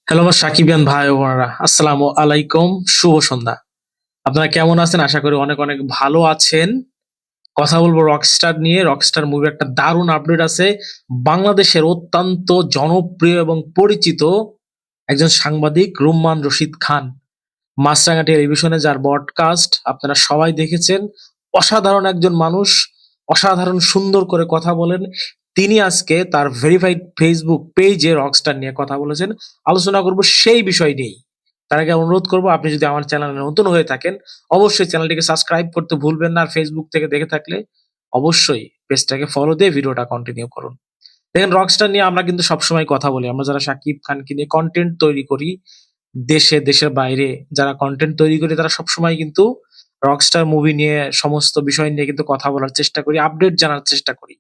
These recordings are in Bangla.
হ্যালো আমার সাকিবিয়ান ভাই ও বোনেরা, আসসালামু আলাইকুম। শুভ সন্ধ্যা। আপনারা কেমন আছেন? আশা করি অনেক অনেক ভালো আছেন। কথা বলবো রকস্টার নিয়ে। রকস্টার মুভির একটা দারুণ আপডেট আছে। বাংলাদেশের অত্যন্ত জনপ্রিয় এবং পরিচিত একজন সাংবাদিক রুম্মান রশিদ খান। মাছরাঙা টেলিভিশনে যার ব্রডকাস্ট আপনারা সবাই দেখেছেন। অসাধারণ একজন মানুষ, অসাধারণ সুন্দর করে কথা বলেন। তিনি আজকে তার ভেরিফাইড ফেসবুক পেজে রকস্টার নিয়ে কথা বলেছেন। আলোচনা করব সেই বিষয় নিয়েই। তার আগে অনুরোধ করব, আপনি যদি আমার চ্যানেলে নতুন হয়ে থাকেন অবশ্যই চ্যানেলটিকে সাবস্ক্রাইব করতে ভুলবেন না। আর ফেসবুক থেকে দেখে থাকলে অবশ্যই পেজটাকে ফলো দিয়ে ভিডিওটা কন্টিনিউ করুন। দেখেন, রকস্টার নিয়ে আমরা কিন্তু সবসময় কথা বলি। আমরা যারা শাকিব খানকে নিয়ে কন্টেন্ট তৈরি করি, দেশে দেশের বাইরে যারা কন্টেন্ট তৈরি করি, তারা সবসময় কিন্তু রকস্টার মুভি নিয়ে সমস্ত বিষয় নিয়ে কিন্তু কথা বলার চেষ্টা করি, আপডেট জানার চেষ্টা করি।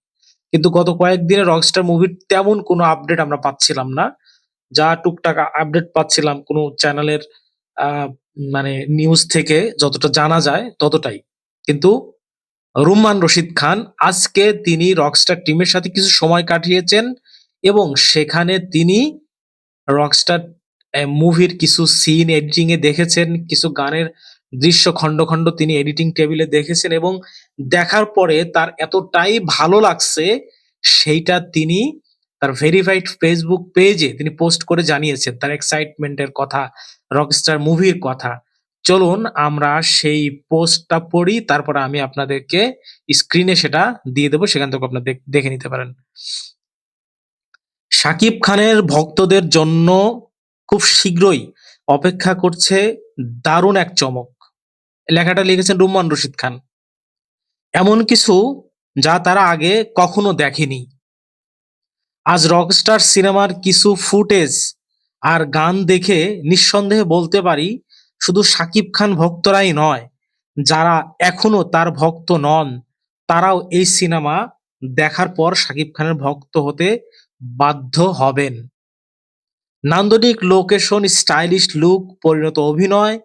কিন্তু গত কয়েকদিনে রকস্টার মুভির তেমন কোনো আপডেট আমরা পাচ্ছিলাম না। যা টুকটাক আপডেট পাচ্ছিলাম কোনো চ্যানেলের আহ, মানে নিউজ থেকে যতটা জানা যায় ততটাই। কিন্তু রুম্মান রশিদ খান আজকে তিনি রকস্টার টিমের সাথে কিছু সময় কাটিয়েছেন এবং সেখানে তিনি রকস্টার মুভির কিছু সিন এডিটিং এ দেখেছেন, কিছু গানের দৃশ্য খন্ড খন্ড তিনি এডিটিং টেবিলে দেখেছেন এবং দেখার পরে তার এতটাই ভালো লাগছে, সেইটা তিনি তার ভেরিফাইড ফেসবুক পেজে তিনি পোস্ট করে জানিয়েছেন তার এক্সাইটমেন্টের কথা, রকস্টার মুভির কথা। চলুন আমরা সেই পোস্টটা পড়ি, তারপরে আমি আপনাদেরকে স্ক্রিনে সেটা দিয়ে দেবো, সেখান থেকে আপনারা দেখে নিতে পারেন। শাকিব খানের ভক্তদের জন্য খুব শীঘ্রই অপেক্ষা করছে দারুণ এক চমক। লেখাটা লিখেছেন রুম্মান রশিদ খান। এমন কিছু যা তারা আগে কখনো দেখেনি। আজ রকস্টার সিনেমার কিছু ফুটেজ আর গান দেখে নিঃসন্দেহে বলতে পারি, শুধু শাকিব খান ভক্তরাই নয়, যারা এখনো তার ভক্ত নন তারাও এই সিনেমা দেখার পর শাকিব খানের ভক্ত হতে বাধ্য হবেন। নান্দনিক লোকেশন, স্টাইলিশ লুক, পরিণত অভিনয়,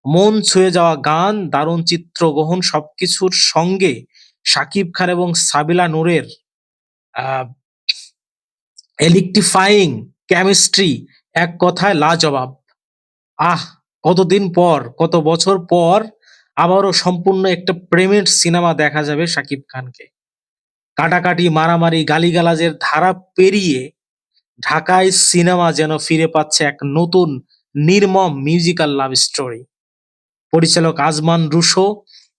মন ছুঁয়ে যাওয়া গান, দারুণ চিত্রগ্রহণ সবকিছুর সঙ্গে শাকিব খান এবং সাবিলা নূরের আহ ইলেকট্রিফাইং কেমিস্ট্রি এক কথায় লাজবাব। আহ, কতদিন পর, কত বছর পর আবারও সম্পূর্ণ একটা প্রেমের সিনেমা দেখা যাবে শাকিব খানকে। কাটাকাটি, মারামারি, গালিগালাজের ধারা পেরিয়ে ঢাকায় সিনেমা যেন ফিরে পাচ্ছে এক নতুন নির্মম মিউজিক্যাল লাভ স্টোরি। পরিচালক আজমান রুশো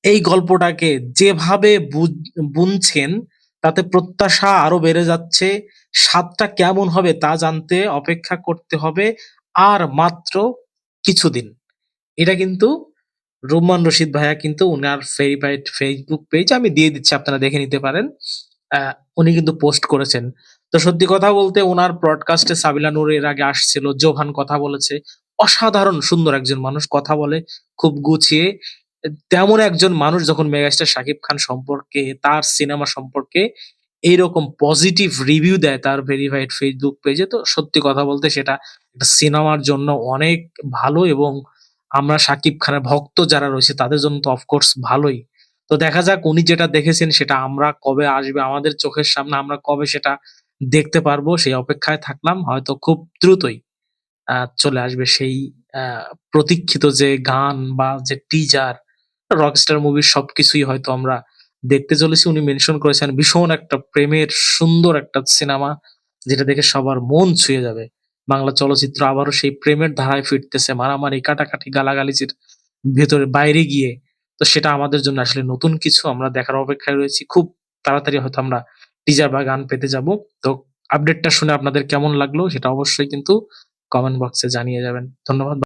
এই গল্পটাকে যেভাবে বুনছেন, তাতে প্রত্যাশা আরো বেড়ে যাচ্ছে। স্বাদটা কেমন হবে তা জানতে অপেক্ষা করতে হবে আর মাত্র কিছুদিন। এটা কিন্তু রুম্মান রশিদ ভাইয়া কিন্তু উনার ভেরিফাইড ফেসবুক পেজ আমি দিয়ে দিচ্ছি, আপনারা দেখে নিতে পারেন। উনি কিন্তু পোস্ট করেছেন। তো সত্যি কথা বলতে ওনার ব্রডকাস্টে সাবিলা নূর এর আগে আসছিল, জোভান কথা বলেছে। অসাধারণ সুন্দর একজন মানুষ, কথা বলে খুব গুছিয়ে। তেমন একজন মানুষ যখন মেগাস্টার শাকিব খান সম্পর্কে, তার সিনেমা সম্পর্কে এইরকম পজিটিভ রিভিউ দেয় তার ভেরিফাইড ফেসবুক পেজে, তো সত্যি কথা বলতে সেটা একটা সিনেমার জন্য অনেক ভালো এবং আমরা শাকিব খানের ভক্ত যারা রয়েছে তাদের জন্য তো অফকোর্স ভালোই। তো দেখা যাক উনি যেটা দেখেছেন সেটা আমরা কবে আসবে আমাদের চোখের সামনে, আমরা কবে সেটা দেখতে পারবো সেই অপেক্ষায় থাকলাম। হয়তো খুব দ্রুতই চলে আসবে সেই প্রতীক্ষিত যে গান বা যে টিজার, রকস্টার মুভির সবকিছুই হয়তো আমরা দেখতে চলেছি। উনি মেনশন করেছেন ভীষণ একটা প্রেমের সুন্দর একটা সিনেমা, যেটা দেখে সবার মন ছুঁয়ে যাবে। বাংলা চলচ্চিত্র আবারও সেই প্রেমের ধারায় ফিরতেছে, মারামারি, কাটাকাটি, গালাগালির ভেতরে বাইরে গিয়ে। তো সেটা আমাদের জন্য আসলে নতুন কিছু, আমরা দেখার অপেক্ষায় রয়েছি। খুব তাড়াতাড়ি হয়তো আমরা টিজার বা গান পেতে যাব। তো আপডেটটা শুনে আপনাদের কেমন লাগলো সেটা অবশ্যই কিন্তু কমেন্ট বক্সে জানিয়ে যাবেন। ধন্যবাদ।